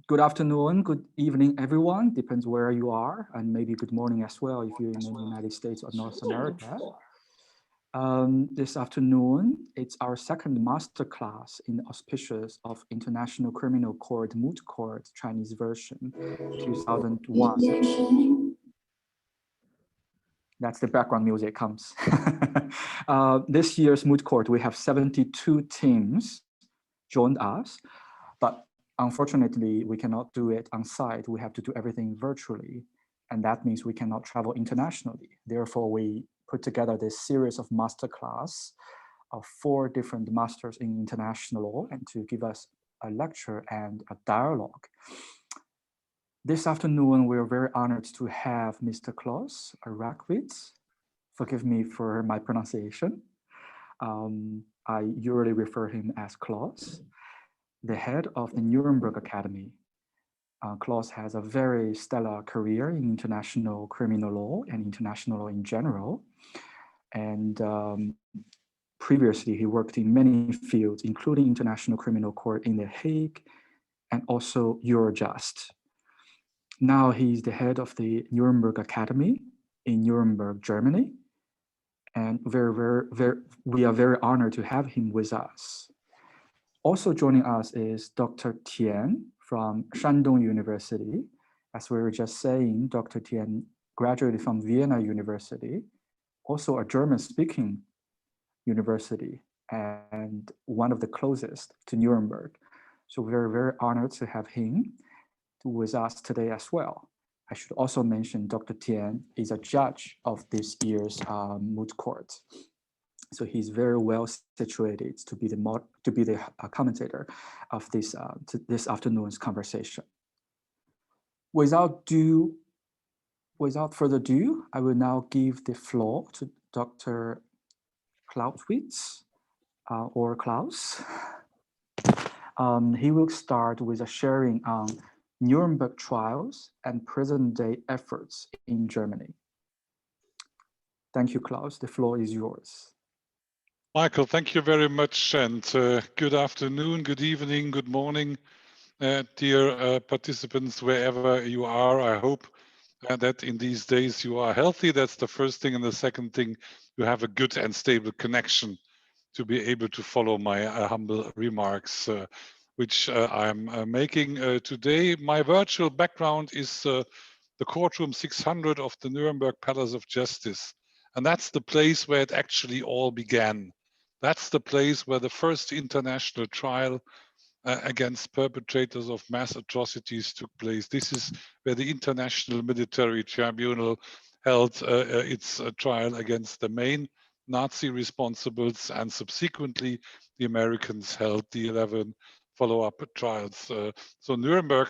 Good afternoon, good evening, everyone. Depends where you are, and maybe good morning as well if you're in the United States or North America. This afternoon, it's our second masterclass in the auspicious of International Criminal Court Moot Court Chinese version 2001. That's the background music comes. This year's Moot Court, we have 72 teams joined us, but unfortunately, we cannot do it on site. We have to do everything virtually. And that means we cannot travel internationally. Therefore, we put together this series of masterclass of 4 different masters in international law and to give us a lecture and a dialogue. This afternoon, we're very honored to have Mr. Klaus Rackwitz. Forgive me for my pronunciation. I usually refer him as Klaus, the head of the Nuremberg Academy. Klaus has a very stellar career in international criminal law and international law in general. And previously, he worked in many fields, including International Criminal Court in The Hague and also Eurojust. Now he's the head of the Nuremberg Academy in Nuremberg, Germany. And we are very honored to have him with us. Also joining us is Dr. Tian from Shandong University. As we were just saying, Dr. Tian graduated from Vienna University, also a German-speaking university, and one of the closest to Nuremberg. So we're very honored to have him with us today as well. I should also mention Dr. Tian is a judge of this year's Moot Court. So he's very well situated to be the commentator of this afternoon's conversation. Without further ado, I will now give the floor to Dr. Klauswitz, or Klaus. He will start with a sharing on Nuremberg trials and present-day efforts in Germany. Thank you, Klaus. The floor is yours. Michael, thank you very much, and good afternoon, good evening, good morning, dear participants, wherever you are. I hope that in these days you are healthy. That's the first thing, and the second thing, you have a good and stable connection to be able to follow my humble remarks, which I'm making today. My virtual background is the courtroom 600 of the Nuremberg Palace of Justice, and that's the place where it actually all began. That's the place where the first international trial against perpetrators of mass atrocities took place. This is where the International Military Tribunal held its trial against the main Nazi responsibles, and subsequently the Americans held the 11 follow-up trials. So Nuremberg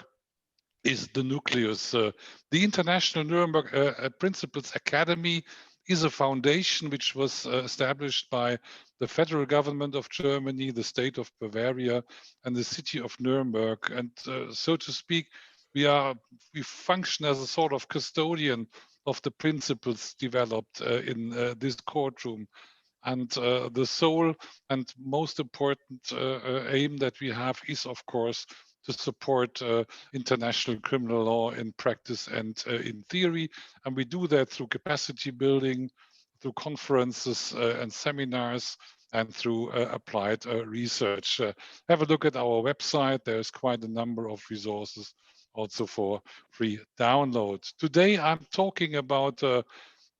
is the nucleus. The International Nuremberg Principles Academy is a foundation which was established by the federal government of Germany, the state of Bavaria, and the city of Nuremberg. And so to speak, we function as a sort of custodian of the principles developed in this courtroom. And the sole and most important aim that we have is, of course, to support international criminal law in practice and in theory. And we do that through capacity building, through conferences and seminars, and through applied research. Have a look at our website. There's quite a number of resources also for free download. Today, I'm talking about the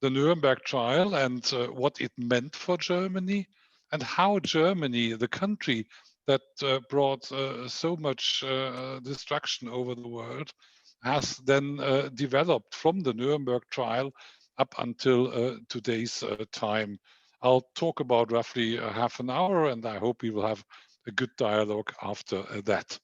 Nuremberg trial and what it meant for Germany, and how Germany, the country that brought so much destruction over the world, has then developed from the Nuremberg trial up until today's time. I'll talk about roughly half an hour, and I hope we will have a good dialogue after that.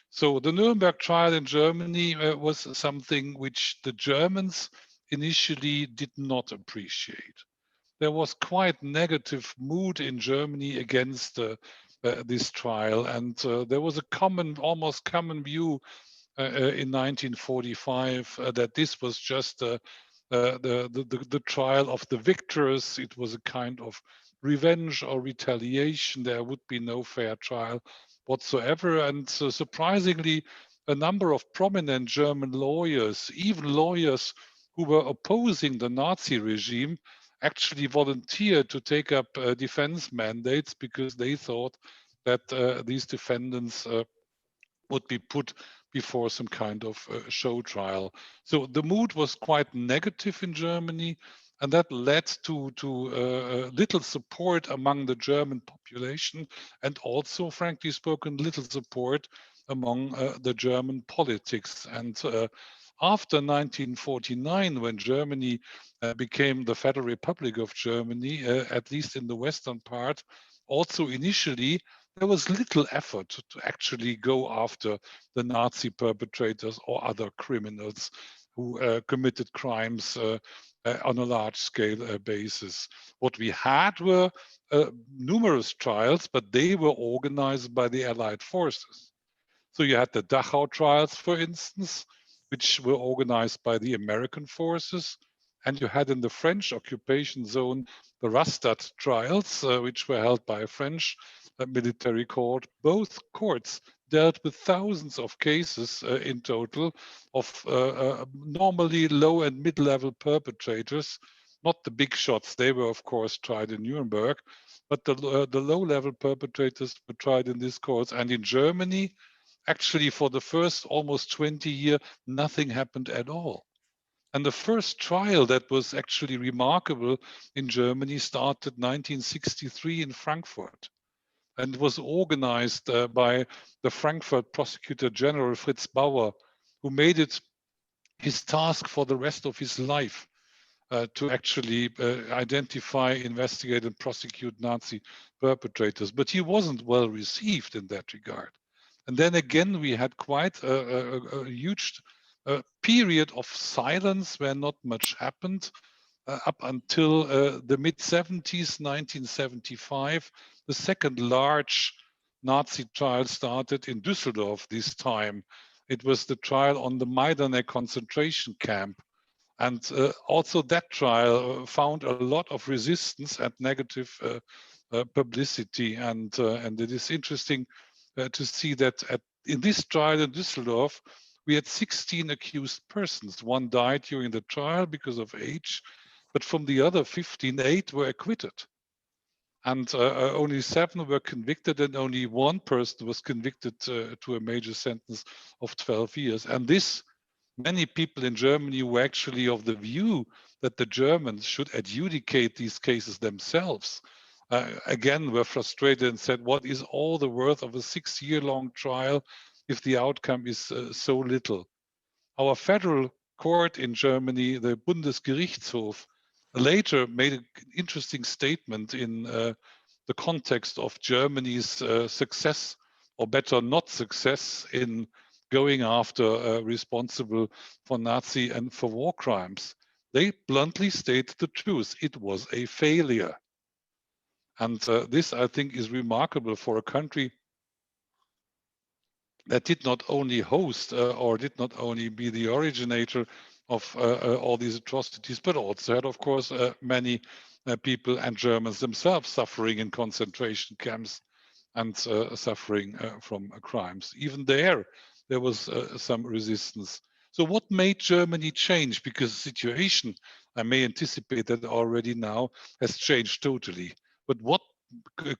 So the Nuremberg trial in Germany was something which the Germans initially did not appreciate. There was quite negative mood in Germany against this trial, and there was a almost common view in 1945 that this was just the trial of the victors. It was a kind of revenge or retaliation. There would be no fair trial whatsoever. And surprisingly, a number of prominent German lawyers, even lawyers who were opposing the Nazi regime, actually volunteered to take up defense mandates because they thought that these defendants would be put before some kind of show trial. So the mood was quite negative in Germany, and that led to little support among the German population, and also, frankly spoken, little support among the German politics. And after 1949, when Germany became the Federal Republic of Germany, at least in the western part, also initially there was little effort to actually go after the Nazi perpetrators or other criminals who committed crimes on a large scale basis. What we had were numerous trials, but they were organized by the Allied forces. So you had the Dachau trials, for instance, which were organized by the American forces. And you had in the French occupation zone the Rastatt trials, which were held by a French military court. Both courts dealt with thousands of cases in total of normally low and mid-level perpetrators, not the big shots. They were, of course, tried in Nuremberg, but the low-level perpetrators were tried in these courts. And in Germany, actually, for the first almost 20 years, nothing happened at all. And the first trial that was actually remarkable in Germany started 1963 in Frankfurt and was organized by the Frankfurt Prosecutor General Fritz Bauer, who made it his task for the rest of his life to actually identify, investigate, and prosecute Nazi perpetrators. But he wasn't well received in that regard. And then again, we had quite a huge period of silence where not much happened up until the mid-70s, 1975. The second large Nazi trial started in Düsseldorf this time. It was the trial on the Majdanek concentration camp. And also that trial found a lot of resistance and negative publicity. And it is interesting to see that in this trial in Düsseldorf, we had 16 accused persons. One died during the trial because of age, but from the other 15, 8 were acquitted. And only 7 were convicted, and only one person was convicted to a major sentence of 12 years. And this, many people in Germany were actually of the view that the Germans should adjudicate these cases themselves. Again, were frustrated and said, what is all the worth of a 6-year-long trial if the outcome is so little? Our federal court in Germany, the Bundesgerichtshof, later made an interesting statement in the context of Germany's success, or better, not success, in going after responsible for Nazi and for war crimes. They bluntly stated the truth. It was a failure. And this, I think, is remarkable for a country that did not only host or did not only be the originator of all these atrocities, but also had, of course, many people and Germans themselves suffering in concentration camps and suffering from crimes. Even there was some resistance. So what made Germany change? Because the situation, I may anticipate that already now, has changed totally. But what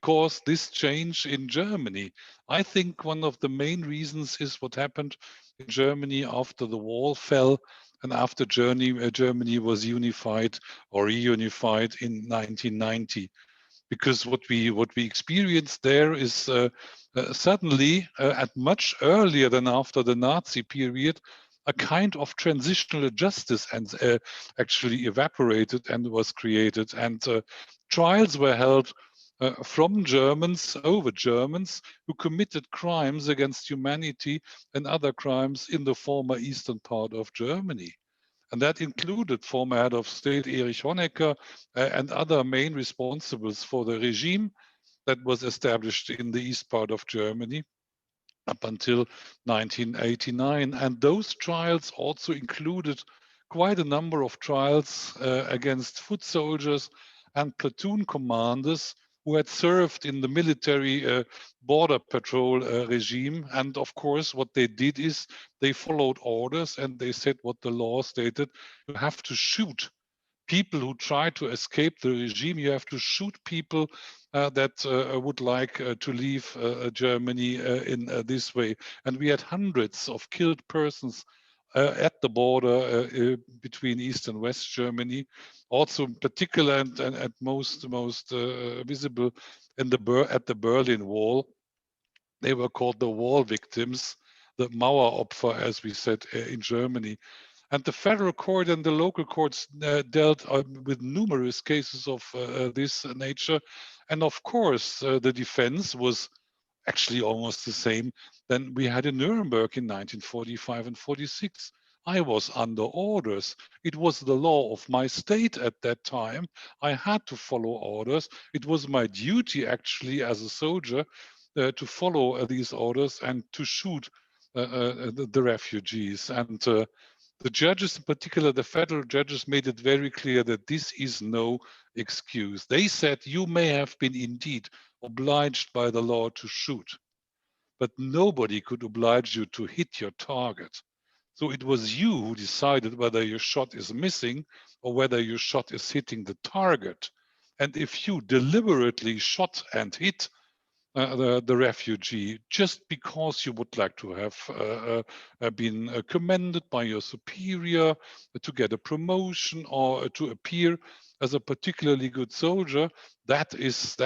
caused this change in Germany? I think one of the main reasons is what happened in Germany after the wall fell and after Germany was unified or reunified in 1990. Because what we experienced there is suddenly, at much earlier than after the Nazi period, a kind of transitional justice and actually evaporated and was created, and trials were held from Germans over Germans who committed crimes against humanity and other crimes in the former eastern part of Germany. And that included former head of state Erich Honecker and other main responsibles for the regime that was established in the east part of Germany up until 1989. And those trials also included quite a number of trials against foot soldiers and platoon commanders who had served in the military border patrol regime. And of course, what they did is they followed orders and they said what the law stated: you have to shoot people who try to escape the regime. You have to shoot people that would like to leave Germany in this way. And we had hundreds of killed persons at the border between East and West Germany. Also, in particular and most visible at the Berlin Wall. They were called the wall victims, the Maueropfer, as we said in Germany. And the federal court and the local courts dealt with numerous cases of this nature. And of course, the defense was actually almost the same than we had in Nuremberg in 1945 and 46. I was under orders. It was the law of my state at that time. I had to follow orders. It was my duty, actually, as a soldier, to follow these orders and to shoot the refugees. And the judges, in particular, the federal judges, made it very clear that this is no excuse. They said you may have been indeed obliged by the law to shoot, but nobody could oblige you to hit your target. So it was you who decided whether your shot is missing or whether your shot is hitting the target. And if you deliberately shot and hit the refugee just because you would like to have been commended by your superior, to get a promotion, or to appear as a particularly good soldier, that is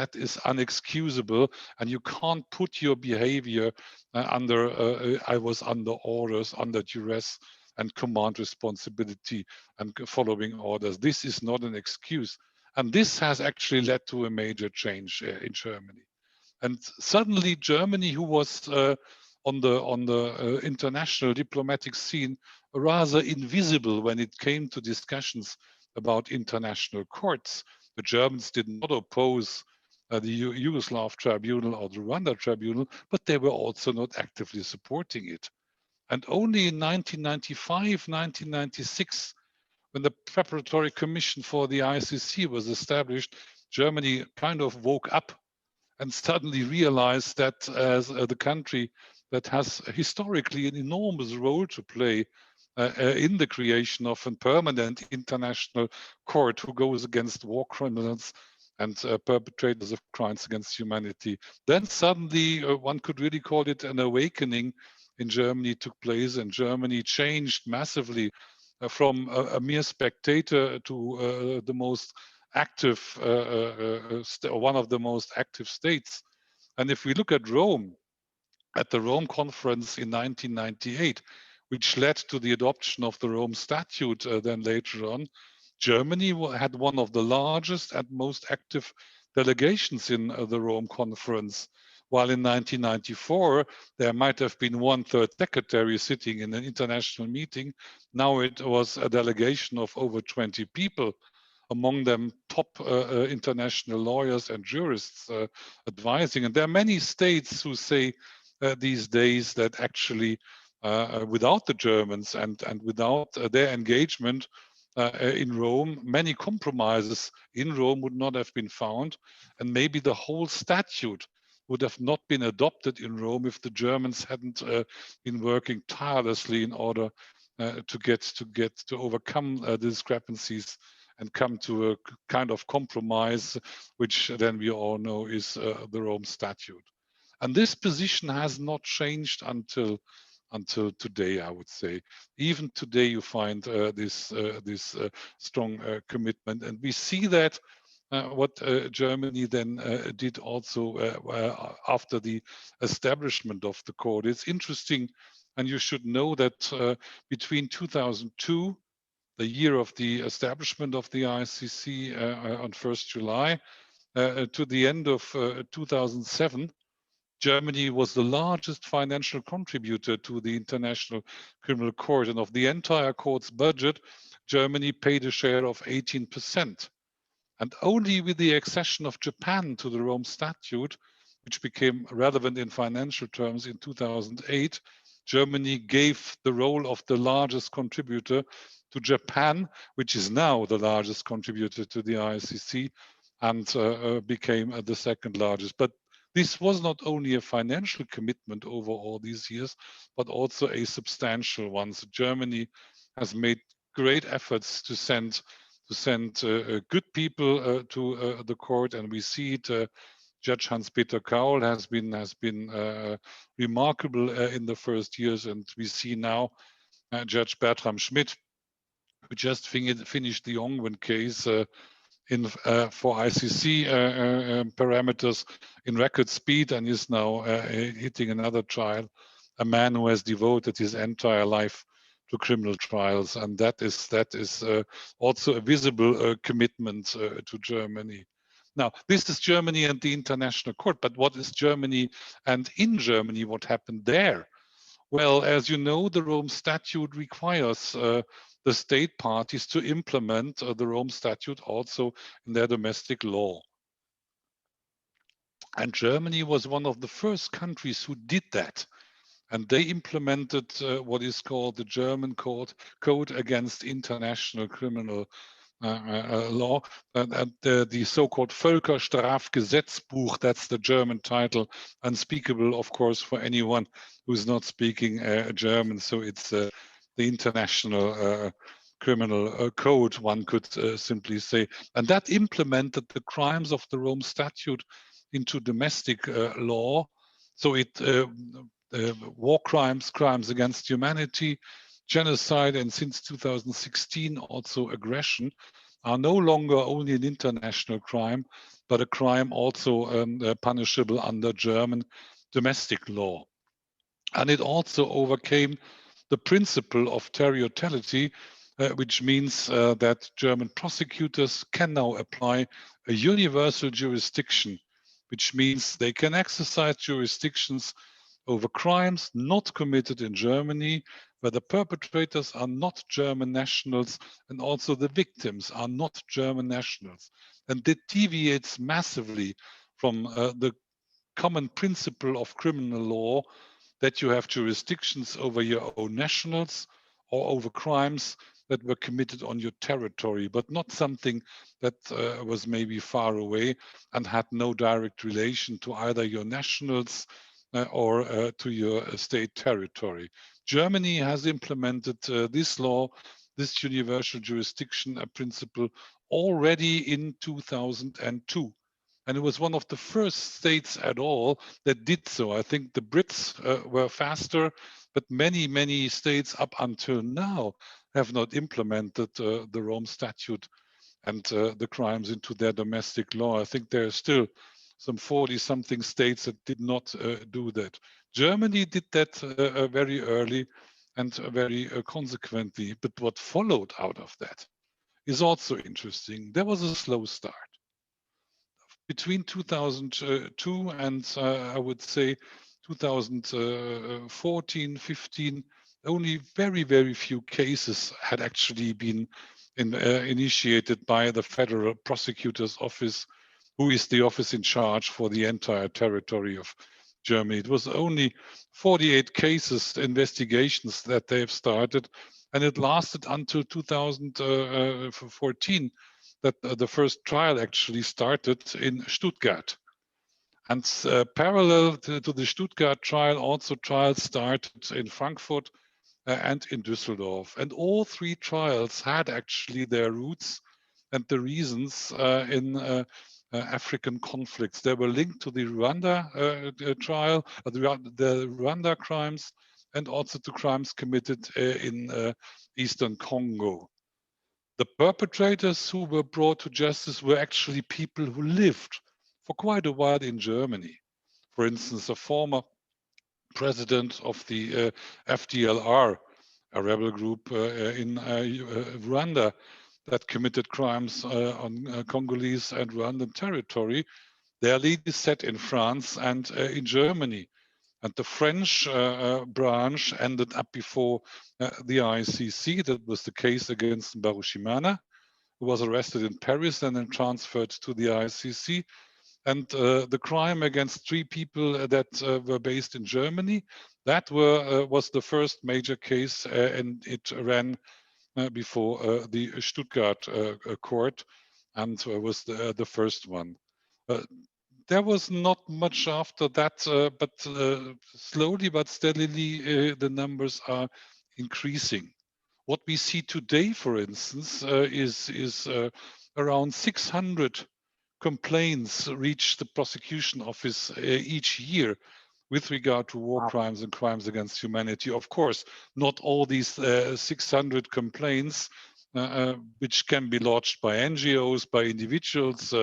unexcusable, and you can't put your behavior under I was under orders, under duress and command responsibility and following orders. This is not an excuse. And this has actually led to a major change in Germany. And suddenly Germany, who was on the international diplomatic scene rather invisible when it came to discussions about international courts. The Germans did not oppose the Yugoslav tribunal or the Rwanda tribunal, but they were also not actively supporting it. And only in 1995, 1996, when the preparatory commission for the ICC was established, Germany kind of woke up and suddenly realized that as the country that has historically an enormous role to play in the creation of a permanent international court who goes against war criminals and perpetrators of crimes against humanity, then suddenly one could really call it an awakening in Germany took place, and Germany changed massively from a mere spectator to the most active, one of the most active states. And if we look at Rome, at the Rome Conference in 1998, which led to the adoption of the Rome Statute then later on, Germany had one of the largest and most active delegations in the Rome Conference. While in 1994, there might have been 1/3 secretary sitting in an international meeting, now it was a delegation of over 20 people, among them top international lawyers and jurists advising. And there are many states who say these days that actually without the Germans and without their engagement in Rome, many compromises in Rome would not have been found. And maybe the whole statute would have not been adopted in Rome if the Germans hadn't been working tirelessly in order to overcome the discrepancies and come to a kind of compromise, which then we all know is the Rome Statute. And this position has not changed until today, I would say. Even today, you find this strong commitment, and we see that what Germany then did also after the establishment of the court. It's interesting, and you should know that between 2002, the year of the establishment of the ICC on 1st July, to the end of 2007, Germany was the largest financial contributor to the International Criminal Court. And of the entire court's budget, Germany paid a share of 18%. And only with the accession of Japan to the Rome Statute, which became relevant in financial terms in 2008, Germany gave the role of the largest contributor to Japan, which is now the largest contributor to the ICC, and became the second largest. But this was not only a financial commitment over all these years, but also a substantial one. So Germany has made great efforts to send good people to the court, and we see it. Judge Hans-Peter Kaul has been remarkable in the first years, and we see now Judge Bertram Schmidt, who just finished the Ongwen case for ICC parameters in record speed, and is now hitting another trial. A man who has devoted his entire life to criminal trials, and that is also a visible commitment to Germany. Now, this is Germany and the International Court, but what is Germany and in Germany, what happened there? Well, as you know, the Rome Statute requires the state parties to implement the Rome Statute also in their domestic law. And Germany was one of the first countries who did that. And they implemented what is called the German Code Against International Criminal Law, the so-called Völkerstrafgesetzbuch, that's the German title, unspeakable, of course, for anyone who's not speaking German. So it's the international criminal code, one could simply say. And that implemented the crimes of the Rome Statute into domestic law. So it war crimes, crimes against humanity, genocide, and since 2016 also aggression are no longer only an international crime, but a crime also punishable under German domestic law. And it also overcame the principle of territoriality, which means that German prosecutors can now apply a universal jurisdiction, which means they can exercise jurisdictions over crimes not committed in Germany, where the perpetrators are not German nationals and also the victims are not German nationals. And that deviates massively from the common principle of criminal law, that you have jurisdictions over your own nationals or over crimes that were committed on your territory, but not something that was maybe far away and had no direct relation to either your nationals or to your state territory. Germany has implemented this law, this universal jurisdiction principle, already in 2002. And it was one of the first states at all that did so. I think the Brits were faster, but many, many states up until now have not implemented the Rome Statute and the crimes into their domestic law. I think there are still some 40-something states that did not do that. Germany did that very early and very consequently. But what followed out of that is also interesting. There was a slow start. Between 2002 and I would say 2014, 15, only very, very few cases had actually been initiated by the Federal Prosecutor's Office, who is the office in charge for the entire territory of Germany. It was only 48 cases, investigations that they have started, and it lasted until 2014 that the first trial actually started in Stuttgart. And parallel to the Stuttgart trial, also trials started in Frankfurt and in Düsseldorf. And all three trials had actually their roots and the reasons in African conflicts. They were linked to the Rwanda trial, the Rwanda crimes, and also to crimes committed in Eastern Congo. The perpetrators who were brought to justice were actually people who lived for quite a while in Germany. For instance, a former president of the FDLR, a rebel group in Rwanda that committed crimes on Congolese and Rwandan territory. Their lead is set in France and in Germany. And the French branch ended up before the ICC. That was the case against Mbarushimana, who was arrested in Paris and then transferred to the ICC. And the crime against three people that were based in Germany, that was the first major case, and it ran before the Stuttgart court. and was the first one. There was not much after that, but slowly but steadily the numbers are increasing. What we see today, for instance, is around 600 complaints reach the prosecution office each year with regard to war crimes and crimes against humanity. Of course, not all these 600 complaints which can be lodged by NGOs, by individuals,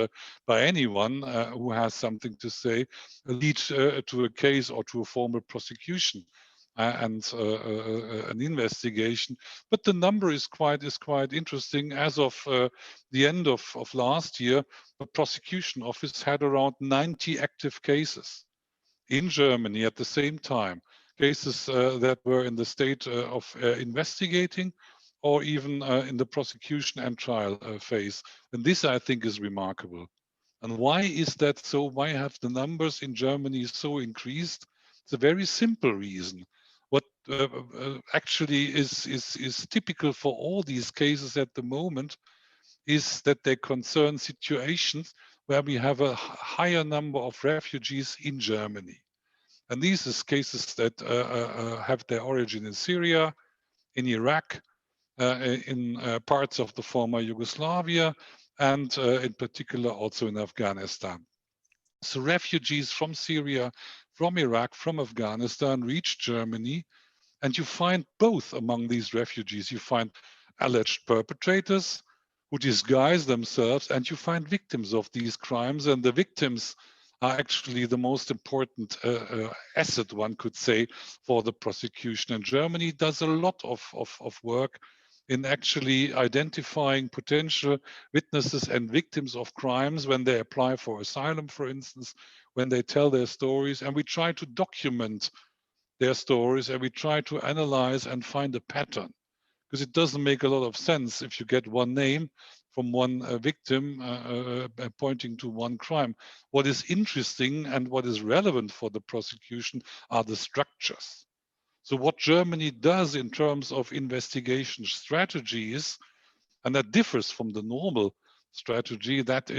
by anyone who has something to say, lead to a case or to a formal prosecution and an investigation. But the number is quite interesting. As of the end of last year, the prosecution office had around 90 active cases in Germany at the same time, cases that were in the state of investigating or even in the prosecution and trial phase. And this, I think, is remarkable. And why is that so? Why have the numbers in Germany so increased? It's a very simple reason. What actually is typical for all these cases at the moment is that they concern situations where we have a higher number of refugees in Germany. And these are cases that have their origin in Syria, in Iraq, in parts of the former Yugoslavia, and in particular also in Afghanistan. So refugees from Syria, from Iraq, from Afghanistan reach Germany, and you find both among these refugees. You find alleged perpetrators who disguise themselves, and you find victims of these crimes, and the victims are actually the most important asset, one could say, for the prosecution. And Germany does a lot of work in actually identifying potential witnesses and victims of crimes when they apply for asylum, for instance, when they tell their stories. And we try to document their stories and we try to analyze and find a pattern, because it doesn't make a lot of sense if you get one name from one victim pointing to one crime. What is interesting and what is relevant for the prosecution are the structures. So what Germany does in terms of investigation strategies, and that differs from the normal strategy, that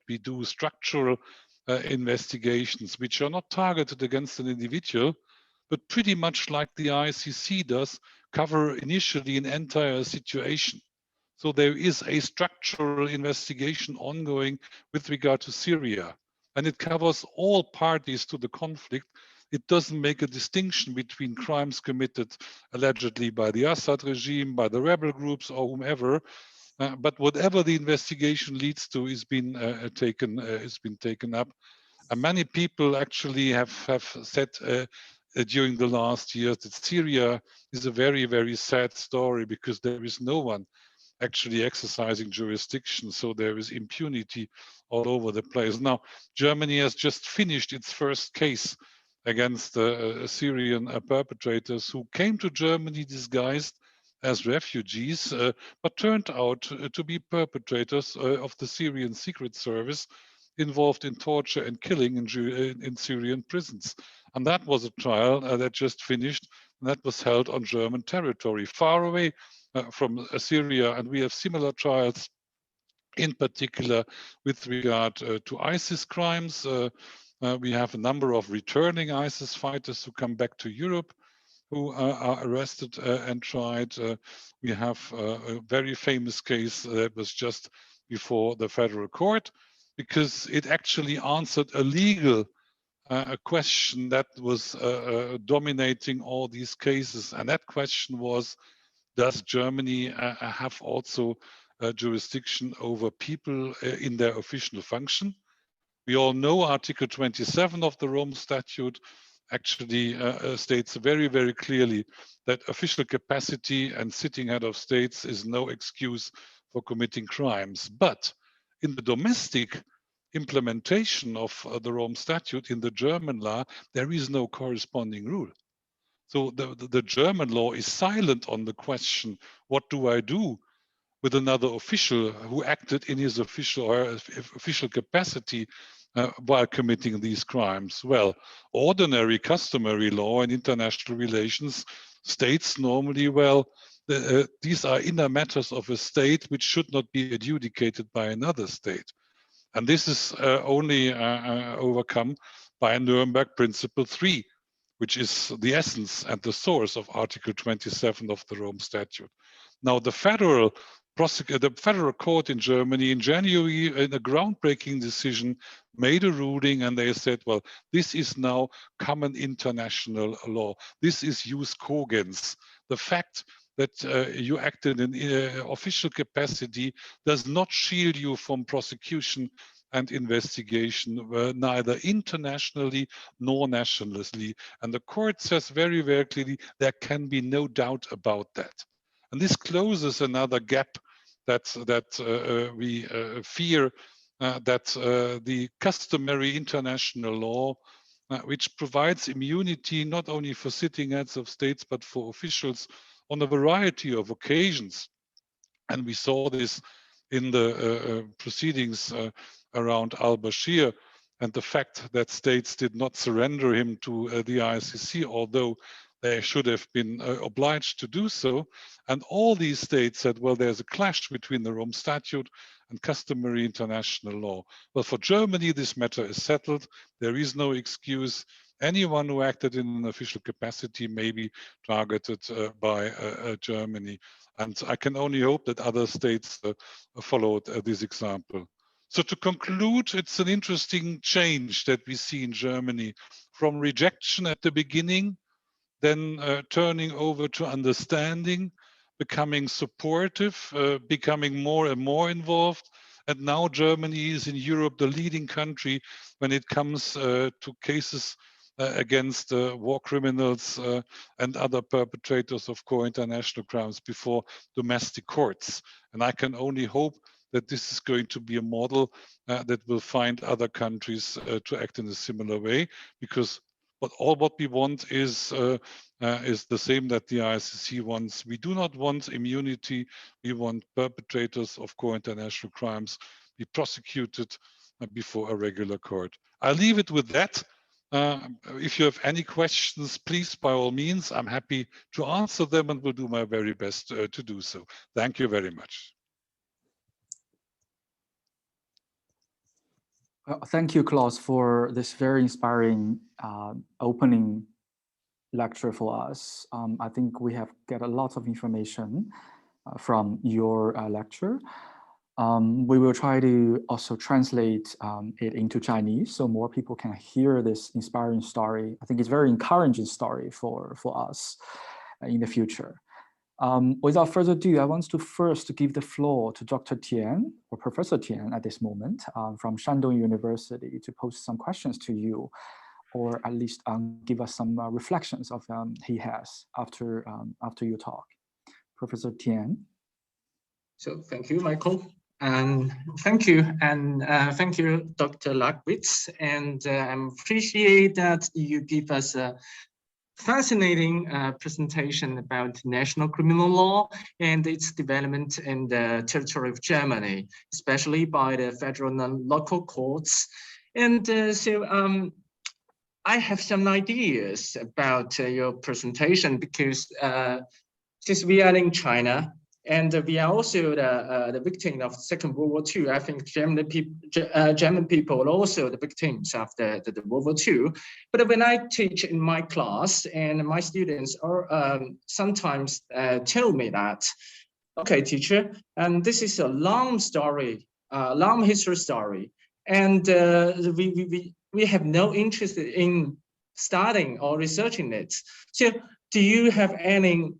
we do structural investigations which are not targeted against an individual, but pretty much like the ICC does, cover initially an entire situation. So there is a structural investigation ongoing with regard to Syria, and it covers all parties to the conflict. It doesn't make a distinction between crimes committed allegedly by the Assad regime, by the rebel groups, or whomever. But whatever the investigation leads to is been taken up. And many people actually have said during the last years that Syria is a very, very sad story, because there is no one actually exercising jurisdiction. So there is impunity all over the place. Now, Germany has just finished its first case against Syrian perpetrators who came to Germany disguised as refugees, but turned out to be perpetrators of the Syrian Secret Service involved in torture and killing in Syrian prisons. And that was a trial that just finished, and that was held on German territory, far away from Syria. And we have similar trials, in particular with regard to ISIS crimes. We have a number of returning ISIS fighters who come back to Europe, who are arrested and tried. We have a very famous case that was just before the federal court, because it actually answered a legal question that was dominating all these cases. And that question was, does Germany have also jurisdiction over people in their official function? We all know Article 27 of the Rome Statute actually states very, very clearly that official capacity and sitting head of states is no excuse for committing crimes. But in the domestic implementation of the Rome Statute in the German law, there is no corresponding rule. So the German law is silent on the question, what do I do with another official who acted in his official capacity while committing these crimes? Well, ordinary customary law and international relations states normally, well, these are inner matters of a state which should not be adjudicated by another state. And this is only overcome by Nuremberg Principle 3, which is the essence and the source of Article 27 of the Rome Statute. Now, the federal court in Germany in January, in a groundbreaking decision, made a ruling, and they said, well, this is now common international law. This is jus cogens. The fact that you act in an official capacity does not shield you from prosecution and investigation, neither internationally nor nationally. And the court says very, very clearly, there can be no doubt about that. And this closes another gap that we fear, that the customary international law, which provides immunity not only for sitting heads of states, but for officials on a variety of occasions. And we saw this in the proceedings around al-Bashir, and the fact that states did not surrender him to the ICC, although they should have been obliged to do so. And all these states said, well, there's a clash between the Rome Statute and customary international law. Well, for Germany, this matter is settled. There is no excuse. Anyone who acted in an official capacity may be targeted by Germany. And I can only hope that other states followed this example. So to conclude, it's an interesting change that we see in Germany, from rejection at the beginning, then turning over to understanding, becoming supportive, becoming more and more involved. And now Germany is in Europe the leading country when it comes to cases against war criminals and other perpetrators of core international crimes before domestic courts. And I can only hope that this is going to be a model that will find other countries to act in a similar way, because what we want is the same that the ICC wants. We do not want immunity. We want perpetrators of core international crimes be prosecuted before a regular court. I'll leave it with that. If you have any questions, please, by all means, I'm happy to answer them and will do my very best to do so. Thank you very much. Thank you, Klaus, for this very inspiring opening lecture for us. I think we have got a lot of information from your lecture. We will try to also translate it into Chinese so more people can hear this inspiring story. I think it's a very encouraging story for us in the future. Without further ado, I want to first give the floor to Dr. Tian, or Professor Tian at this moment, from Shandong University, to pose some questions to you, or at least give us some reflections of he has after your talk. Professor Tian. So thank you, Michael. And thank you, Dr. Rackwitz. And I appreciate that you give us a fascinating presentation about national criminal law and its development in the territory of Germany, especially by the federal and local courts. And I have some ideas about your presentation, because since we are in China, and we are also the victim of the Second World War II. I think German people are also the victims of the World War II. But when I teach in my class, and my students are sometimes tell me that, okay, teacher, and this is a long story, long history story, and we have no interest in studying or researching it. So do you have any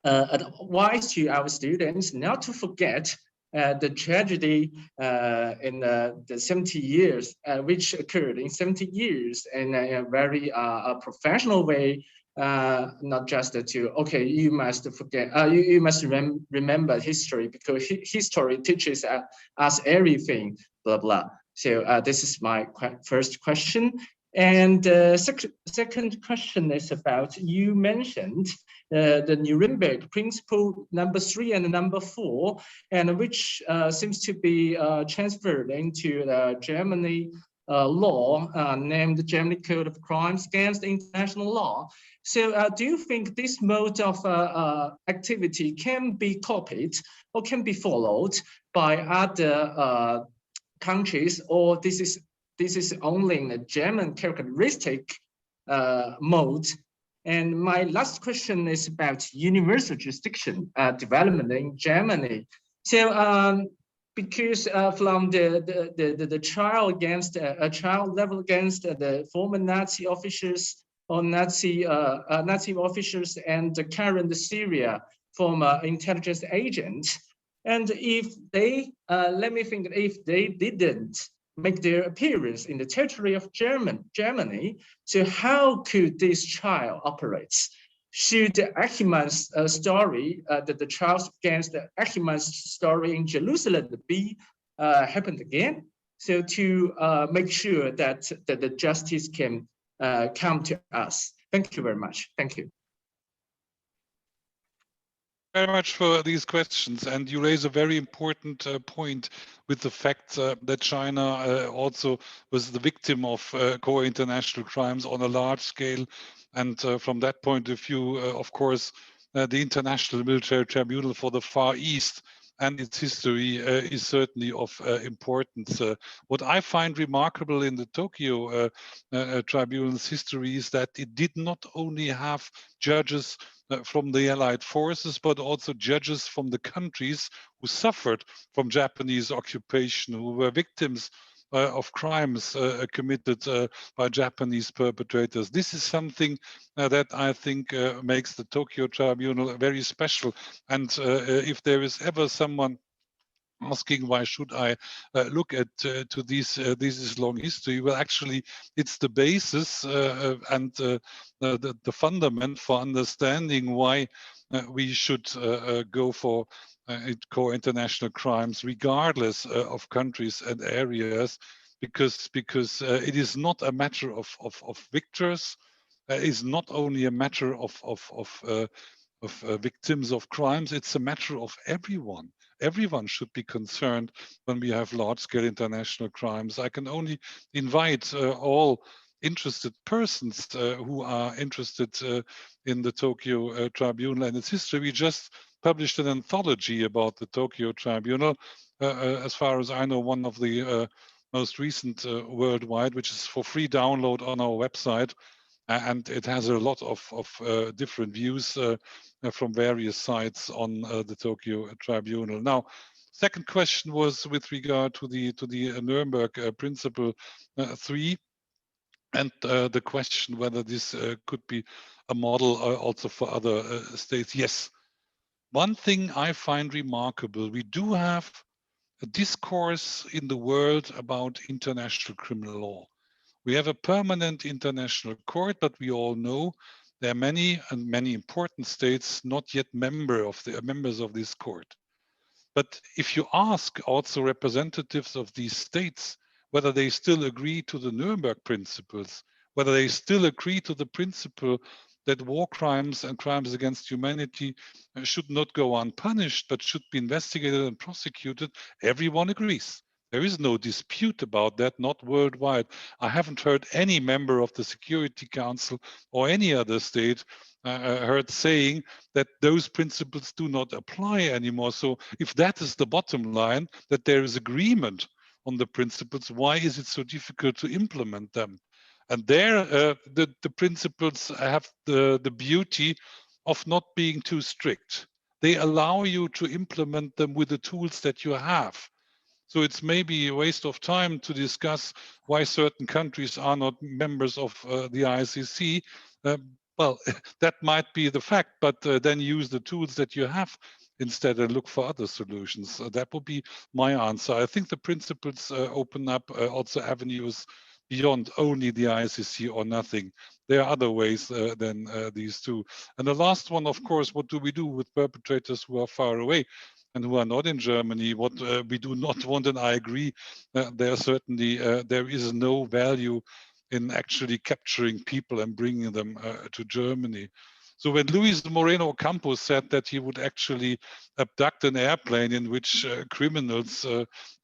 advice to our students not to forget the tragedy in the 70 years, which occurred in 70 years in a very professional way, not just to, okay, you must forget, you must remember history, because history teaches us everything, blah, blah. So this is my first question. And second question is about, you mentioned the Nuremberg principle number 3 and number 4, and which seems to be transferred into Germany law named Germany Code of Crimes Against International Law. So do you think this mode of activity can be copied or can be followed by other countries, or this is only a German characteristic mode? And my last question is about universal jurisdiction development in Germany. So because from the trial against a trial level against the former Nazi officers or Nazi officers and the current Syria former intelligence agents, and if they let me think, if they didn't make their appearance in the territory of Germany, so how could this trial operate? Should Achiman's story, the trials against Achiman's story in Jerusalem be happened again? So to make sure that the justice can come to us. Thank you very much. Thank you. Very much for these questions, and you raise a very important point with the fact that China also was the victim of core international crimes on a large scale, and from that point of view, of course, the International Military Tribunal for the Far East and its history is certainly of importance. What I find remarkable in the Tokyo Tribunal's history is that it did not only have judges from the Allied forces, but also judges from the countries who suffered from Japanese occupation, who were victims of crimes committed by Japanese perpetrators. This is something that I think makes the Tokyo Tribunal very special. And if there is ever someone asking why should I look at to this is long history, well, actually it's the basis and the fundament for understanding why we should go for core international crimes regardless of countries and areas, because it is not a matter of victors. It's not only a matter of victims of crimes. It's a matter of everyone. Everyone should be concerned when we have large-scale international crimes. I can only invite all interested persons who are interested in the Tokyo Tribunal and its history. We just published an anthology about the Tokyo Tribunal, as far as I know, one of the most recent worldwide, which is for free download on our website. And it has a lot of different views from various sides on the Tokyo Tribunal. Now, second question was with regard to the Nuremberg Principle 3, and the question whether this could be a model also for other states. Yes. One thing I find remarkable, we do have a discourse in the world about international criminal law. We have a permanent international court, but we all know there are many important states not yet members of this court. But if you ask also representatives of these states whether they still agree to the Nuremberg principles, whether they still agree to the principle that war crimes and crimes against humanity should not go unpunished, but should be investigated and prosecuted, everyone agrees. There is no dispute about that, not worldwide. I haven't heard any member of the Security Council or any other state heard saying that those principles do not apply anymore. So if that is the bottom line, that there is agreement on the principles, why is it so difficult to implement them? And there, the principles have the beauty of not being too strict. They allow you to implement them with the tools that you have. So it's maybe a waste of time to discuss why certain countries are not members of the ICC. Well, that might be the fact, but then use the tools that you have instead and look for other solutions. That would be my answer. I think the principles open up also avenues beyond only the ICC or nothing. There are other ways than these two. And the last one, of course, what do we do with perpetrators who are far away and who are not in Germany? What we do not want, and I agree, there certainly there is no value in actually capturing people and bringing them to Germany. So when Luis Moreno Ocampo said that he would actually abduct an airplane in which criminals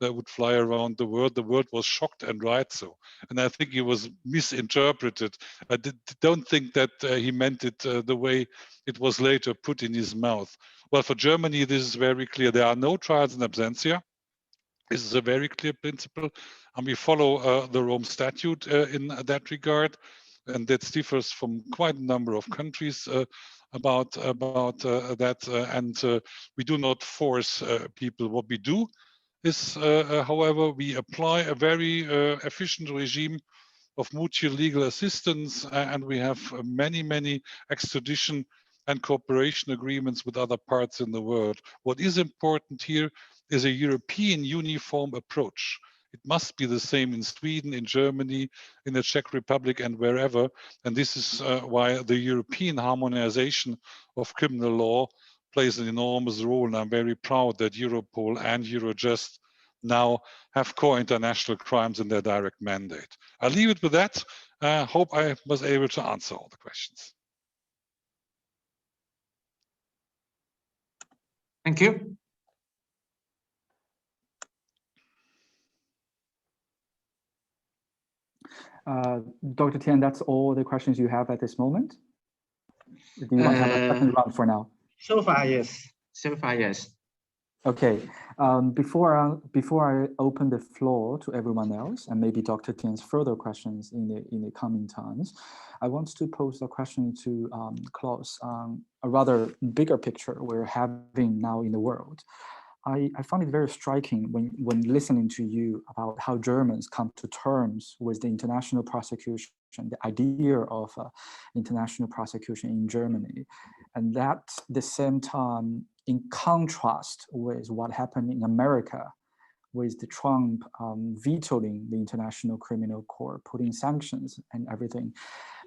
that would fly around the world was shocked, and right so. And I think he was misinterpreted. I don't think that he meant it the way it was later put in his mouth. Well, for Germany, this is very clear. There are no trials in absentia. This is a very clear principle, and we follow the Rome Statute in that regard, and that differs from quite a number of countries about that. And we do not force people. What we do is, however, we apply a very efficient regime of mutual legal assistance, and we have many extradition and cooperation agreements with other parts in the world. What is important here is a European uniform approach. It must be the same in Sweden, in Germany, in the Czech Republic, and wherever. And this is why the European harmonization of criminal law plays an enormous role. And I'm very proud that Europol and Eurojust now have core international crimes in their direct mandate. I'll leave it with that. Hope I was able to answer all the questions. Thank you. Dr. Tian, that's all the questions you have at this moment? Do you want to have a second round for now? So far, yes. So far, yes. Okay. Before I open the floor to everyone else, and maybe Dr. Tian's further questions in the coming times, I want to pose a question to Klaus on a rather bigger picture we're having now in the world. I find it very striking when listening to you about how Germans come to terms with the international prosecution, the idea of international prosecution in Germany, and that at the same time, in contrast with what happened in America, with the Trump vetoing the International Criminal Court, putting sanctions and everything,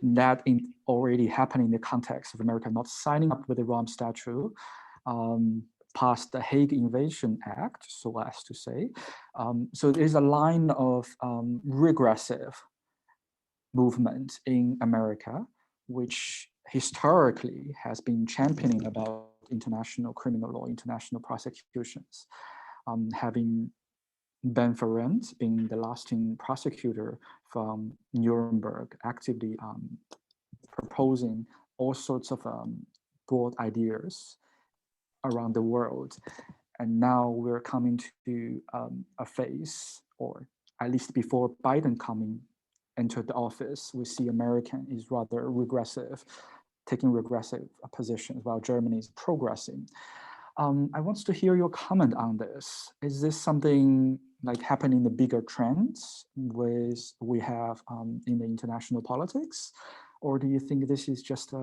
that already happened in the context of America not signing up with the Rome Statute, passed the Hague Invasion Act, so as to say. So there's a line of regressive movement in America, which historically has been championing about international criminal law, international prosecutions. Having Ben Ferencz being the lasting prosecutor from Nuremberg, actively proposing all sorts of broad ideas around the world. And now we're coming to a phase, or at least before Biden entered the office, we see American is rather regressive, taking regressive positions while Germany is progressing. I want to hear your comment on this. Is this something like happening in the bigger trends we have in the international politics? Or do you think this is just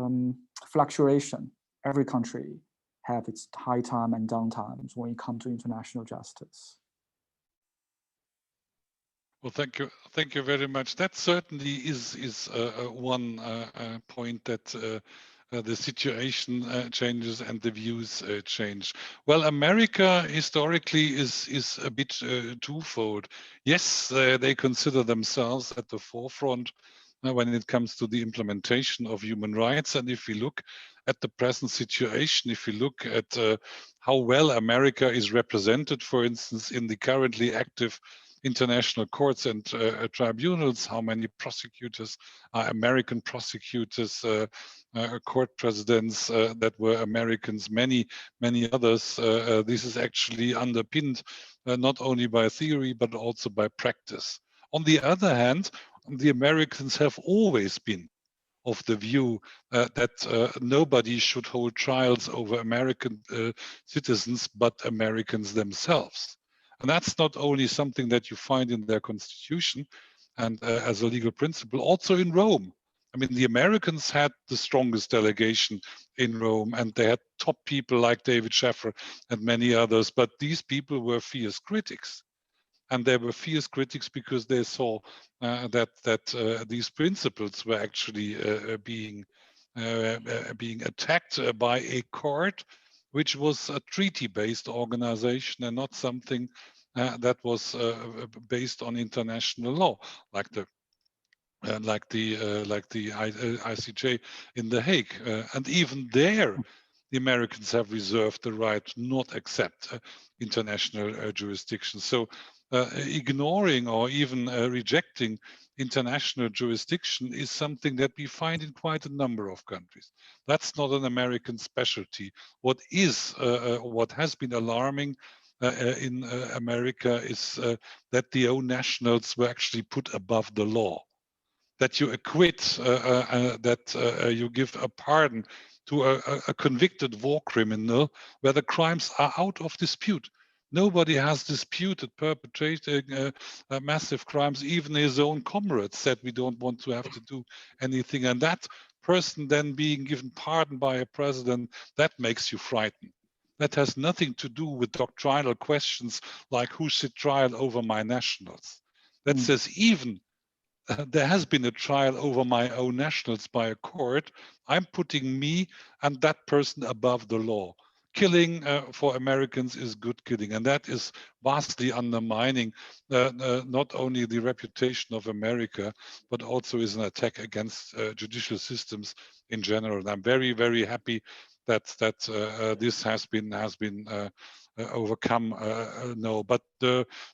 fluctuation? Every country have its high time and down times when it comes to international justice. Well, thank you very much. That certainly is one point that the situation changes and the views change. Well, America historically is a bit twofold. Yes, they consider themselves at the forefront when it comes to the implementation of human rights. And if we look at the present situation, if we look at how well America is represented, for instance, in the currently active international courts and tribunals, how many prosecutors are American prosecutors, court presidents that were Americans, many others. This is actually underpinned not only by theory, but also by practice. On the other hand, the Americans have always been of the view that nobody should hold trials over American citizens, but Americans themselves. And that's not only something that you find in their constitution and as a legal principle, also in Rome. I mean, the Americans had the strongest delegation in Rome, and they had top people like David Schaffer and many others, but these people were fierce critics. And they were fierce critics because they saw that these principles were actually being attacked by a court, which was a treaty-based organization and not something that was based on international law, like the like the ICJ in The Hague, and even there, the Americans have reserved the right to not accept international jurisdiction. So ignoring or even rejecting international jurisdiction is something that we find in quite a number of countries. That's not an American specialty. What has been alarming in America is that the own nationals were actually put above the law. That you acquit, that you give a pardon to a convicted war criminal where the crimes are out of dispute. Nobody has disputed perpetrating massive crimes. Even his own comrades said we don't want to have to do anything. And that person then being given pardon by a president, that makes you frightened. That has nothing to do with doctrinal questions like who should trial over my nationals. That says even there has been a trial over my own nationals by a court. I'm putting me and that person above the law. Killing for Americans is good killing, and that is vastly undermining not only the reputation of America, but also is an attack against judicial systems in general. And I'm very, very happy that this has been overcome. No, but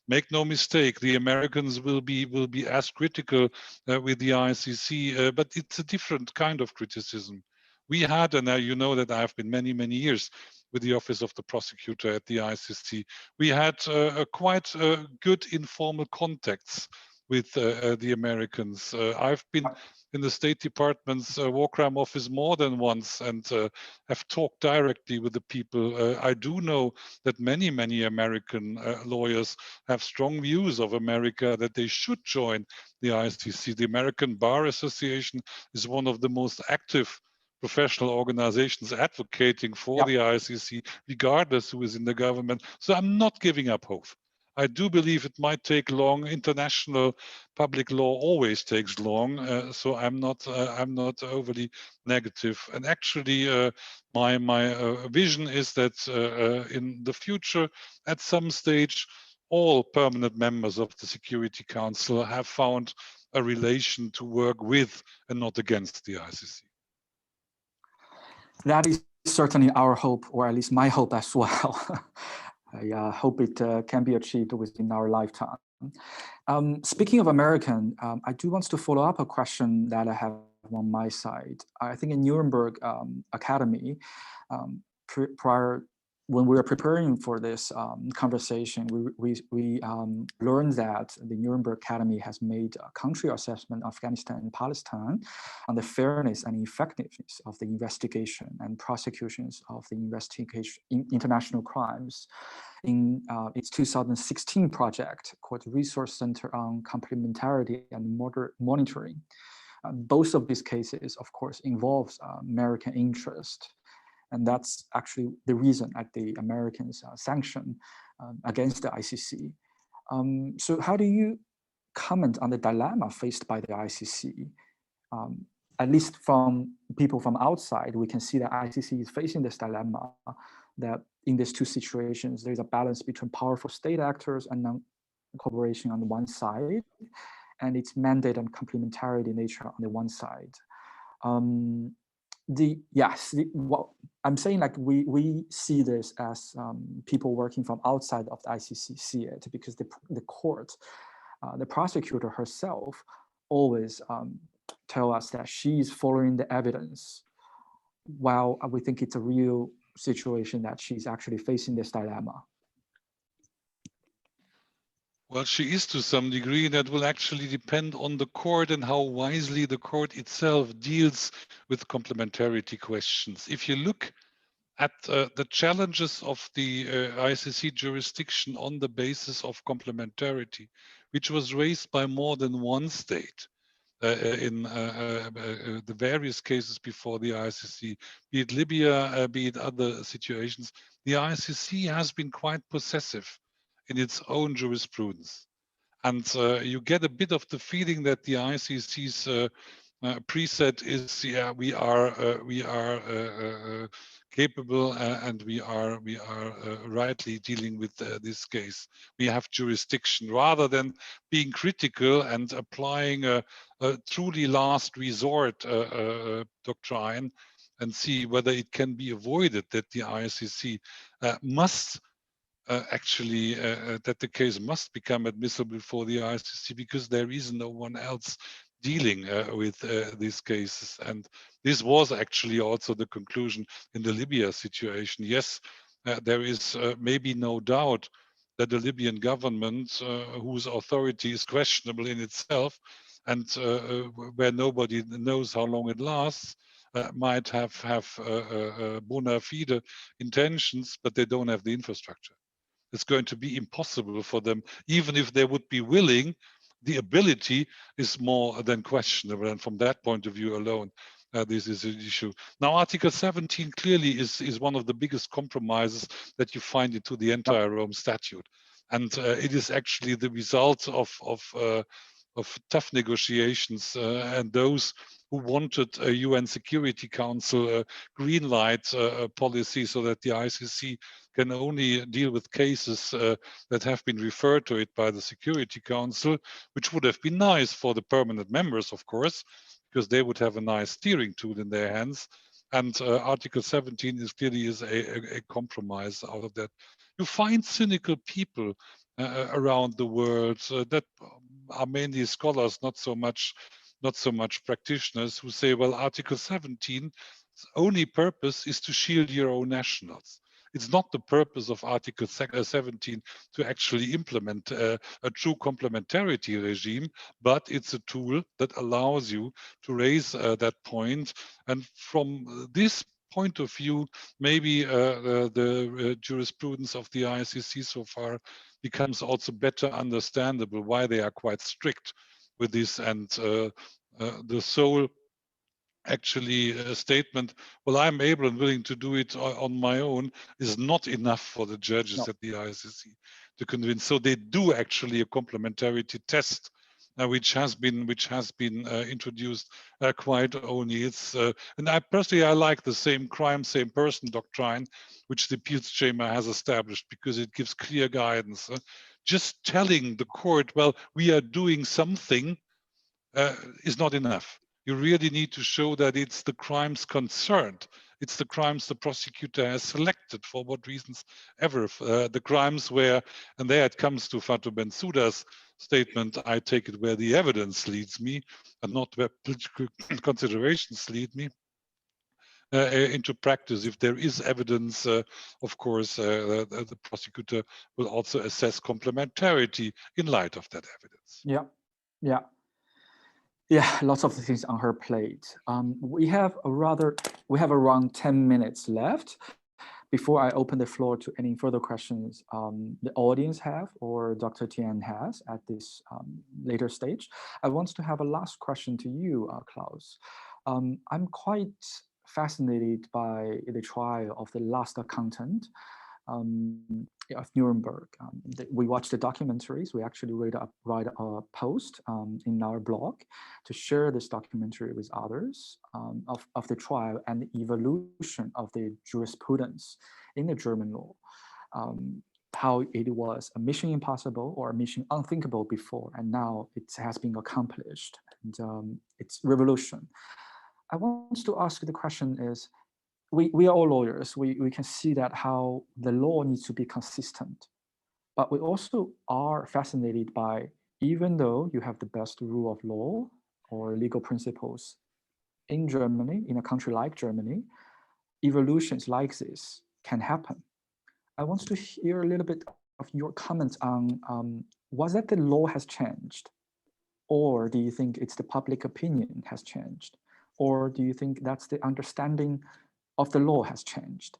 make no mistake, the Americans will be as critical with the ICC, but it's a different kind of criticism. We had, and you know that I've been many years with the Office of the Prosecutor at the ICC. We had quite good informal contacts with the Americans. I've been in the State Department's war crime office more than once and have talked directly with the people. I do know that many American lawyers have strong views of America, that they should join the ICC. The American Bar Association is one of the most active professional organizations advocating for the ICC, regardless who is in the government. So I'm not giving up hope. I do believe it might take long. International public law always takes long, so I'm not overly negative. And actually, my vision is that in the future, at some stage, all permanent members of the Security Council have found a relation to work with and not against the ICC. That is certainly our hope, or at least my hope as well. I hope it can be achieved within our lifetime. Speaking of American, I do want to follow up a question that I have on my side. I think in Nuremberg Academy, when we were preparing for this conversation, we learned that the Nuremberg Academy has made a country assessment of Afghanistan and Palestine on the fairness and effectiveness of the investigation and prosecutions of the international crimes in its 2016 project called Resource Center on Complementarity and Monitoring. Both of these cases, of course, involves American interest. And that's actually the reason that the Americans sanction against the ICC. So how do you comment on the dilemma faced by the ICC? At least from people from outside, we can see that ICC is facing this dilemma that in these two situations, there's a balance between powerful state actors and non-cooperation on the one side, and its mandate and complementarity nature on the one side. What I'm saying, like we see this as people working from outside of the ICC see it, because the court, the prosecutor herself, always tell us that she's following the evidence, while we think it's a real situation that she's actually facing this dilemma. Well, she is to some degree. That will actually depend on the court and how wisely the court itself deals with complementarity questions. If you look at the challenges of the ICC jurisdiction on the basis of complementarity, which was raised by more than one state in the various cases before the ICC, be it Libya, be it other situations, the ICC has been quite possessive in its own jurisprudence. And you get a bit of the feeling that the ICC's preset is, we are capable, and we are rightly dealing with this case. We have jurisdiction, rather than being critical and applying a truly last resort doctrine, and see whether it can be avoided that the ICC must actually that the case must become admissible for the ICC, because there is no one else dealing with these cases. And this was actually also the conclusion in the Libya situation. Yes, there is maybe no doubt that the Libyan government, whose authority is questionable in itself, and where nobody knows how long it lasts, might have bona fide intentions, but they don't have the infrastructure. It's going to be impossible for them, even if they would be willing. The ability is more than questionable, and from that point of view alone, this is an issue. Now, Article 17 clearly is one of the biggest compromises that you find into the entire Rome Statute, and it is actually the result of tough negotiations, and those who wanted a UN Security Council green light policy, so that the ICC can only deal with cases that have been referred to it by the Security Council, which would have been nice for the permanent members, of course, because they would have a nice steering tool in their hands. And Article 17 is clearly a compromise out of that. You find cynical people around the world that are mainly scholars, not so much practitioners, who say, well, Article 17's only purpose is to shield your own nationals. It's not the purpose of Article 17 to actually implement a true complementarity regime, but it's a tool that allows you to raise that point. And from this point of view, maybe the jurisprudence of the ICC so far becomes also better understandable, why they are quite strict with this. And the sole actually statement, well, I'm able and willing to do it on my own, is not enough for the judges at the ICC to convince. So they do actually a complementarity test, which has been introduced quite only. It's and I personally like the same crime, same person doctrine, which the appeals chamber has established, because it gives clear guidance. Just telling the court, well, we are doing something, is not enough. You really need to show that it's the crimes concerned. It's the crimes the prosecutor has selected, for what reasons ever. The crimes where, and there it comes to Fatou Bensouda's statement, I take it where the evidence leads me, and not where political considerations lead me into practice. If there is evidence, of course, the prosecutor will also assess complementarity in light of that evidence. Yeah, lots of things on her plate. We have around 10 minutes left before I open the floor to any further questions the audience have or Dr. Tian has at this later stage. I want to have a last question to you, Klaus. I'm quite fascinated by the trial of the last accountant of Nuremberg. We watched the documentaries. We actually write a post in our blog to share this documentary with others of the trial and the evolution of the jurisprudence in the German law. How it was a mission impossible or a mission unthinkable before, and now it has been accomplished. And it's revolution. I want to ask the question is, we are all lawyers. We can see that how the law needs to be consistent, but we also are fascinated by, even though you have the best rule of law or legal principles in Germany, in a country like Germany, evolutions like this can happen. I want to hear a little bit of your comments on, was that the law has changed? Or do you think it's the public opinion has changed? Or do you think that's the understanding of the law has changed?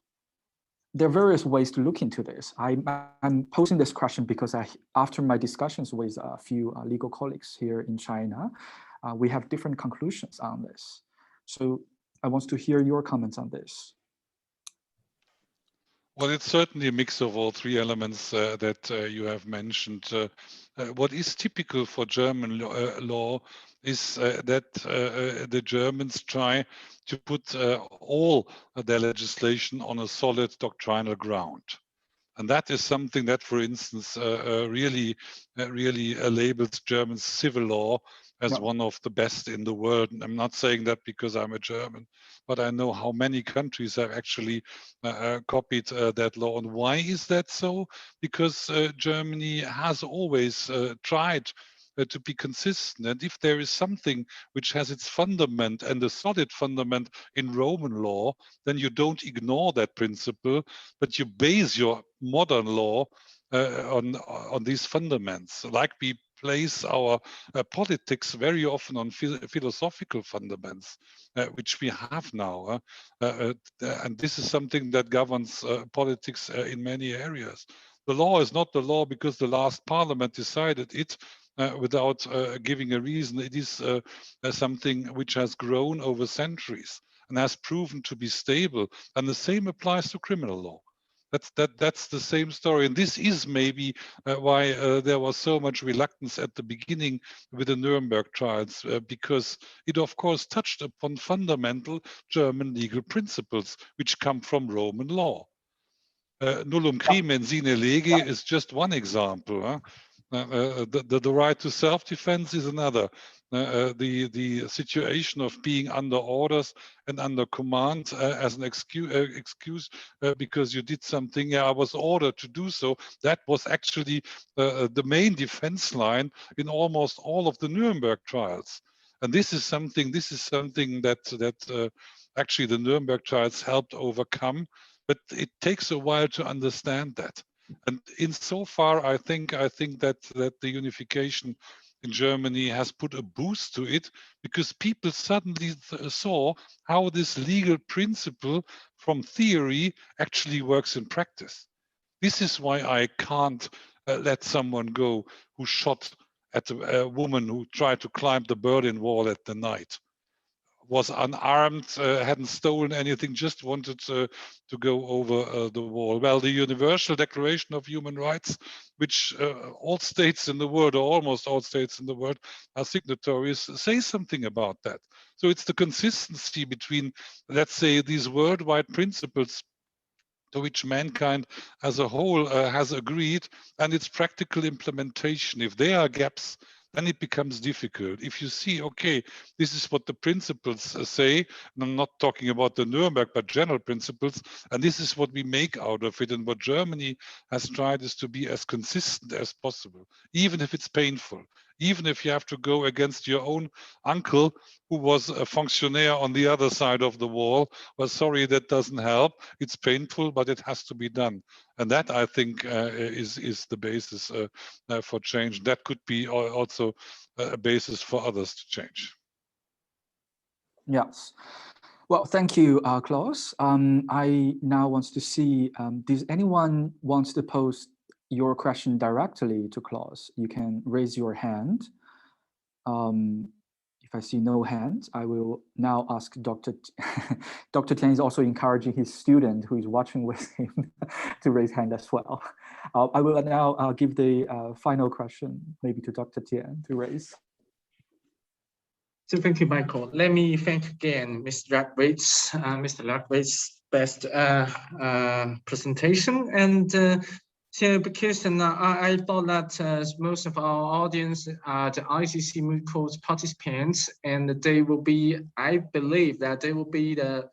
There are various ways to look into this. I'm posing this question because after my discussions with a few legal colleagues here in China, we have different conclusions on this. So I want to hear your comments on this. Well, it's certainly a mix of all three elements that you have mentioned. what is typical for German law is that the Germans try to put all their legislation on a solid doctrinal ground. And that is something that, for instance, really labels German civil law as one of the best in the world. And I'm not saying that because I'm a German, but I know how many countries have actually copied that law. And why is that so? Because Germany has always tried to be consistent. And if there is something which has its fundament and a solid fundament in Roman law, then you don't ignore that principle, but you base your modern law on these fundaments. Like we place our politics very often on philosophical fundaments, which we have now. And this is something that governs politics in many areas. The law is not the law because the last parliament decided it, without giving a reason. It is something which has grown over centuries and has proven to be stable. And the same applies to criminal law. That's the same story. And this is maybe why there was so much reluctance at the beginning with the Nuremberg trials, because it, of course, touched upon fundamental German legal principles, which come from Roman law. Nullum crimen sine lege is just one example. Huh? The right to self-defense is another. The situation of being under orders and under command as an excuse because you did something. Yeah, I was ordered to do so. That was actually the main defense line in almost all of the Nuremberg trials. And this is something that actually the Nuremberg trials helped overcome. But it takes a while to understand that. And insofar, I think that the unification in Germany has put a boost to it, because people suddenly saw how this legal principle from theory actually works in practice. This is why I can't let someone go who shot at a woman who tried to climb the Berlin Wall at the night, was unarmed, hadn't stolen anything, just wanted to go over the wall. Well, the Universal Declaration of Human Rights, which all states in the world, or almost all states in the world, are signatories, say something about that. So it's the consistency between, let's say, these worldwide principles to which mankind as a whole has agreed, and its practical implementation. If there are gaps, then it becomes difficult. If you see, okay, this is what the principles say, and I'm not talking about the Nuremberg, but general principles, and this is what we make out of it. And what Germany has tried is to be as consistent as possible, even if it's painful, even if you have to go against your own uncle who was a functionaire on the other side of the wall. Well, sorry, that doesn't help. It's painful, but it has to be done. And that, I think, is the basis for change. That could be also a basis for others to change. Yes. Well, thank you, Klaus. I now want to see, does anyone wants to pose your question directly to Klaus? You can raise your hand. If I see no hands, I will now ask Dr. Dr. Tian is also encouraging his student who is watching with him to raise hand as well. I will now give the final question maybe to Dr. Tian to raise. So thank you, Michael. Let me thank again Mr. Rackwitz's best presentation. And so because I thought that most of our audience are the ICC Moot Court participants, and they will be, I believe that they will be the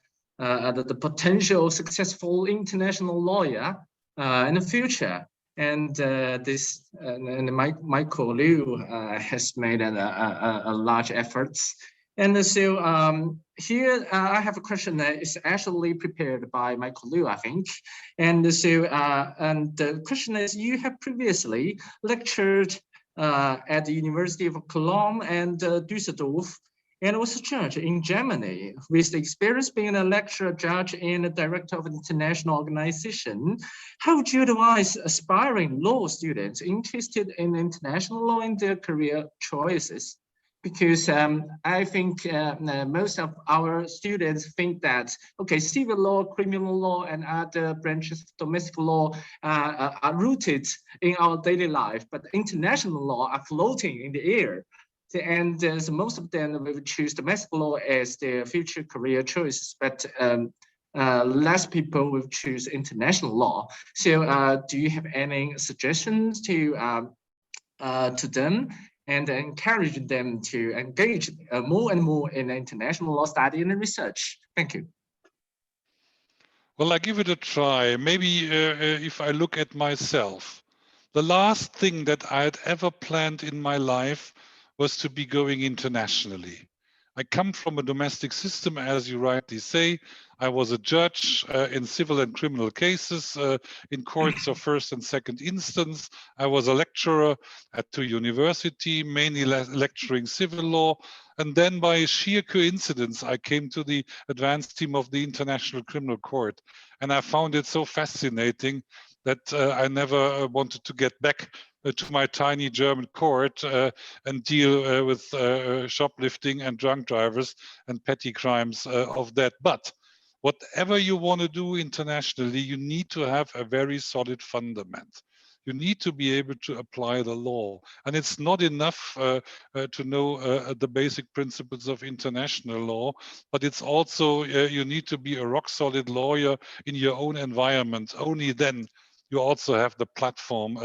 potential successful international lawyer in the future. And Michael Liu has made a large efforts. And so here I have a question that is actually prepared by Michael Liu, I think. And so and the question is, you have previously lectured at the University of Cologne and Düsseldorf, and was a judge in Germany with the experience being a lecturer, judge, and a director of an international organization. How would you advise aspiring law students interested in international law in their career choices? because I think most of our students think that, okay, civil law, criminal law, and other branches of domestic law are rooted in our daily life, but international law are floating in the air. And so most of them will choose domestic law as their future career choice, but less people will choose international law. So do you have any suggestions to them and encourage them to engage more and more in international law study and research? Thank you. Well, I give it a try. Maybe if I look at myself, the last thing that I had ever planned in my life was to be going internationally. I come from a domestic system, as you rightly say. I was a judge in civil and criminal cases in courts of first and second instance. I was a lecturer at the university, mainly lecturing civil law. And then by sheer coincidence, I came to the advanced team of the International Criminal Court. And I found it so fascinating that I never wanted to get back to my tiny German court and deal with shoplifting and drunk drivers and petty crimes of that. But whatever you want to do internationally, you need to have a very solid fundament. You need to be able to apply the law. And it's not enough to know the basic principles of international law, but it's also, you need to be a rock solid lawyer in your own environment. Only then you also have the platform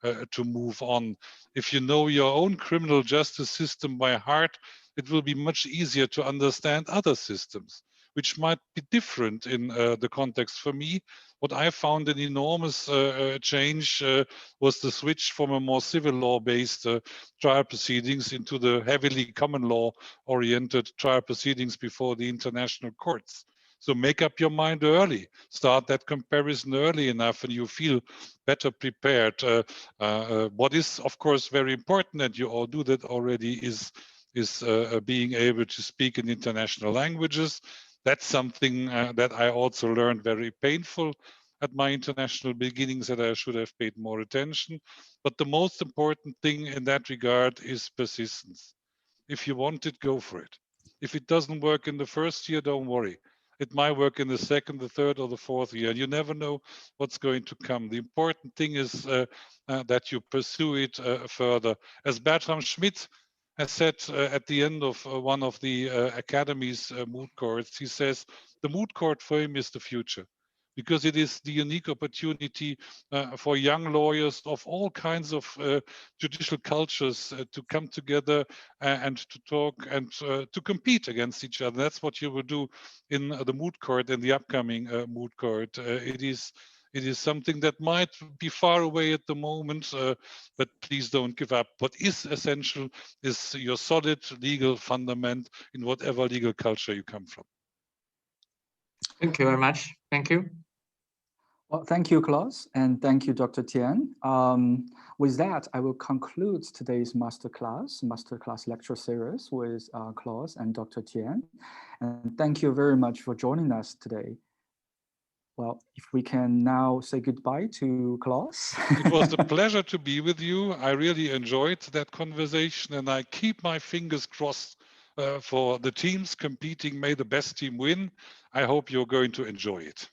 to move on. If you know your own criminal justice system by heart, it will be much easier to understand other systems, which might be different in the context. For me, what I found an enormous change was the switch from a more civil law-based trial proceedings into the heavily common law-oriented trial proceedings before the international courts. So make up your mind early, start that comparison early enough, and you feel better prepared. What is, of course, very important, and you all do that already, is being able to speak in international languages. That's something that I also learned very painful at my international beginnings, that I should have paid more attention. But the most important thing in that regard is persistence. If you want it, go for it. If it doesn't work in the first year, don't worry. It might work in the second, the third, or the fourth year. You never know what's going to come. The important thing is that you pursue it further. As Bertram Schmidt has said at the end of one of the Academy's Moot courts, he says, the Moot court for him is the future, because it is the unique opportunity for young lawyers of all kinds of judicial cultures to come together and to talk and to compete against each other. That's what you will do in the Moot court, in the upcoming Moot court. It is something that might be far away at the moment, but please don't give up. What is essential is your solid legal fundament in whatever legal culture you come from. Thank you very much. Thank you. Well, thank you, Klaus, and thank you, Dr. Tian. With that, I will conclude today's masterclass lecture series with Klaus and Dr. Tian. And thank you very much for joining us today. Well, if we can now say goodbye to Klaus. It was a pleasure to be with you. I really enjoyed that conversation, and I keep my fingers crossed for the teams competing. May the best team win. I hope you're going to enjoy it.